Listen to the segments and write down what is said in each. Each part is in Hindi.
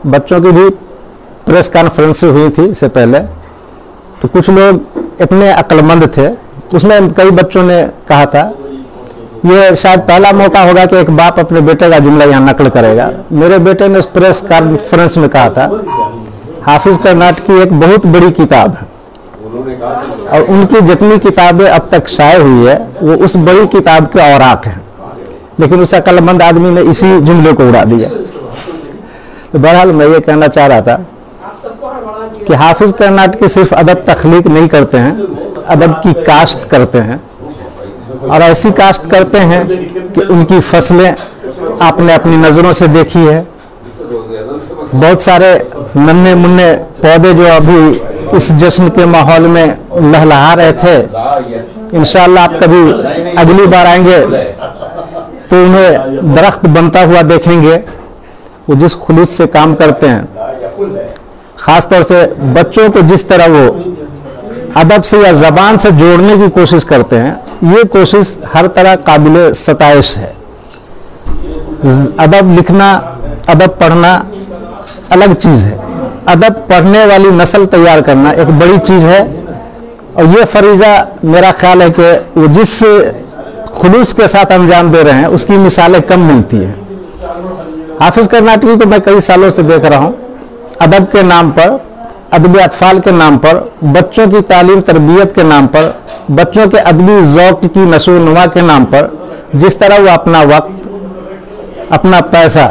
बच्चों की भी प्रेस कॉन्फ्रेंस हुई थी इससे पहले, तो कुछ लोग इतने अक्लमंद थे, उसमें कई बच्चों ने कहा था ये शायद पहला मौका होगा कि एक बाप अपने बेटे का जुमला यहाँ नकल करेगा। मेरे बेटे ने उस प्रेस कॉन्फ्रेंस में कहा था हाफिज कर्नाटकी एक बहुत बड़ी किताब है और उनकी जितनी किताबें अब तक शाये हुई है वो उस बड़ी किताब के औराक हैं, लेकिन उस अक्लमंद आदमी ने इसी जुमले को उड़ा दिया। तो बहरहाल मैं ये कहना चाह रहा था कि हाफिज कर्नाटकी सिर्फ अदब तख्लीक नहीं करते हैं, अदब की काश्त करते हैं, और ऐसी काश्त करते हैं कि उनकी फसलें आपने अपनी नज़रों से देखी है। बहुत सारे नन्हे मुन्ने पौधे जो अभी इस जश्न के माहौल में लहलहा रहे थे, इंशाअल्लाह आप कभी अगली बार आएंगे तो उन्हें दरख्त बनता हुआ देखेंगे। वो जिस खुलूस से काम करते हैं, ख़ास तौर से बच्चों को जिस तरह वो अदब से या ज़बान से जोड़ने की कोशिश करते हैं, ये कोशिश हर तरह काबिल सताइश है। अदब लिखना, अदब पढ़ना अलग चीज़ है, अदब पढ़ने वाली नस्ल तैयार करना एक बड़ी चीज़ है। और ये फरीज़ा मेरा ख्याल है कि वो जिस खुलूस के साथ अंजाम दे रहे हैं उसकी मिसालें कम मिलती हैं। हाफिज कर्नाटकी को मैं कई सालों से देख रहा हूँ, अदब के नाम पर, अदब अतफाल के नाम पर, बच्चों की तालीम तरबियत के नाम पर, बच्चों के अदबी ज़ौक़ की नशो नुमा के नाम पर जिस तरह वो अपना वक्त, अपना पैसा,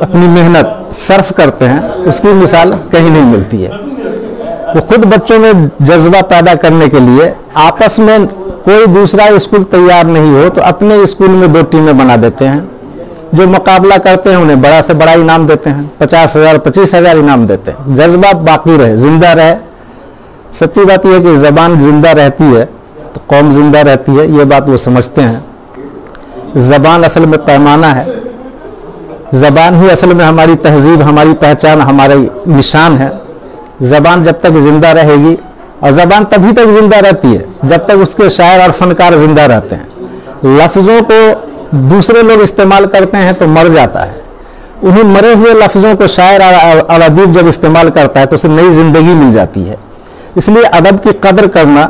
अपनी मेहनत सर्फ करते हैं, उसकी मिसाल कहीं नहीं मिलती है। वो खुद बच्चों में जज्बा पैदा करने के लिए आपस में कोई दूसरा स्कूल तैयार नहीं हो तो अपने स्कूल में 2 टीमें बना देते हैं। जो मुकाबला करते हैं उन्हें बड़ा से बड़ा इनाम देते हैं, 50,000 25,000 इनाम देते हैं। जज्बा बाकी रहे, जिंदा रहे। सच्ची बात यह है कि ज़बान जिंदा रहती है तो कौम जिंदा रहती है, ये बात वो समझते हैं। ज़बान असल में पैमाना है, ज़बान ही असल में हमारी तहजीब, हमारी पहचान, हमारी निशान है। ज़बान जब तक जिंदा रहेगी, और ज़बान तभी तक जिंदा रहती है जब तक उसके शायर और फनकार जिंदा रहते हैं। लफ्ज़ों को दूसरे लोग इस्तेमाल करते हैं तो मर जाता है, उन्हीं मरे हुए लफ्ज़ों को शायर और अदीब जब इस्तेमाल करता है तो उसे नई ज़िंदगी मिल जाती है। इसलिए अदब की कदर करना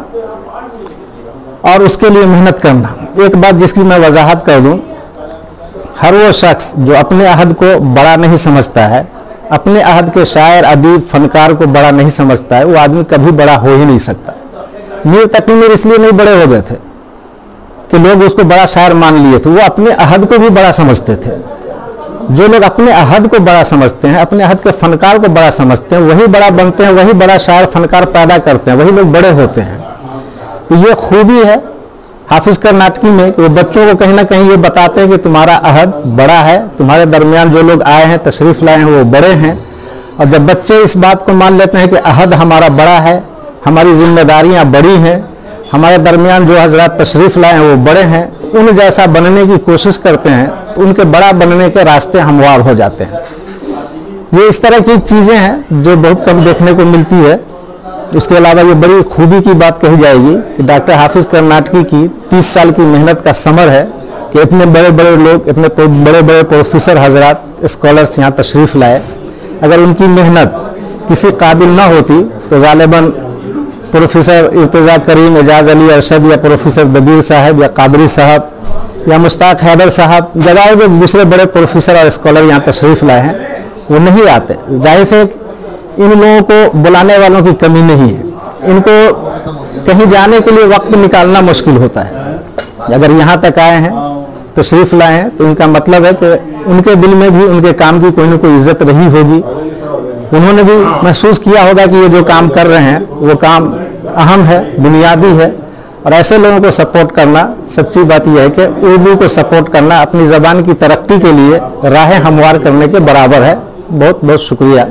और उसके लिए मेहनत करना। एक बात जिसकी मैं वजाहत कर दूं, हर वो शख्स जो अपने अहद को बड़ा नहीं समझता है, अपने अहद के शायर अदीब फनकार को बड़ा नहीं समझता है, वो आदमी कभी बड़ा हो ही नहीं सकता। मीर तकी मीर इसलिए नहीं बड़े हो गए थे कि लोग उसको बड़ा शायर मान लिए थे, वो अपने अहद को भी बड़ा समझते थे। जो लोग अपने अहद को बड़ा समझते हैं, अपने अहद के फनकार को बड़ा समझते हैं, वही बड़ा बनते हैं, वही बड़ा शायर फनकार पैदा करते हैं, वही लोग बड़े होते हैं। तो ये खूबी है हाफिज कर्नाटकी में कि वो बच्चों को कहीं ना कहीं ये बताते हैं कि तुम्हारा अहद बड़ा है, तुम्हारे दरमियान जो लोग आए हैं, तशरीफ़ लाए हैं, वो बड़े हैं। और जब बच्चे इस बात को मान लेते हैं कि अहद हमारा बड़ा है, हमारी जिम्मेदारियाँ बड़ी हैं, हमारे दरमियान जो हजरात तशरीफ़ लाए हैं वो बड़े हैं, तो उन जैसा बनने की कोशिश करते हैं तो उनके बड़ा बनने के रास्ते हमवार हो जाते हैं। ये इस तरह की चीज़ें हैं जो बहुत कम देखने को मिलती है। उसके अलावा ये बड़ी खूबी की बात कही जाएगी कि डॉक्टर हाफिज कर्नाटकी की 30 साल की मेहनत का समर है कि इतने बड़े बड़े लोग, इतने बड़े बड़े प्रोफेसर हजरात, स्कॉलर्स यहाँ तशरीफ़ लाए। अगर उनकी मेहनत किसी काबिल ना होती तो गालिबन प्रोफेसर इर्तिज़ा करीम, एजाज अली अरशद या प्रोफेसर दबीर साहब या कादरी साहब या मुश्ताक हैदर साहब, जगह जो दूसरे बड़े प्रोफेसर और स्कॉलर यहाँ तशरीफ़ लाए हैं, वो नहीं आते। जाहिर से इन लोगों को बुलाने वालों की कमी नहीं है, इनको कहीं जाने के लिए वक्त निकालना मुश्किल होता है। अगर यहाँ तक आए हैं, तशरीफ़ लाए हैं, तो इनका मतलब है कि उनके दिल में भी उनके काम की कोई ना कोई इज्जत रही होगी। उन्होंने भी महसूस किया होगा कि ये जो काम कर रहे हैं वो काम अहम है, बुनियादी है। और ऐसे लोगों को सपोर्ट करना, सच्ची बात यह है कि उर्दू को सपोर्ट करना अपनी ज़बान की तरक्की के लिए राहें हमवार करने के बराबर है। बहुत बहुत शुक्रिया।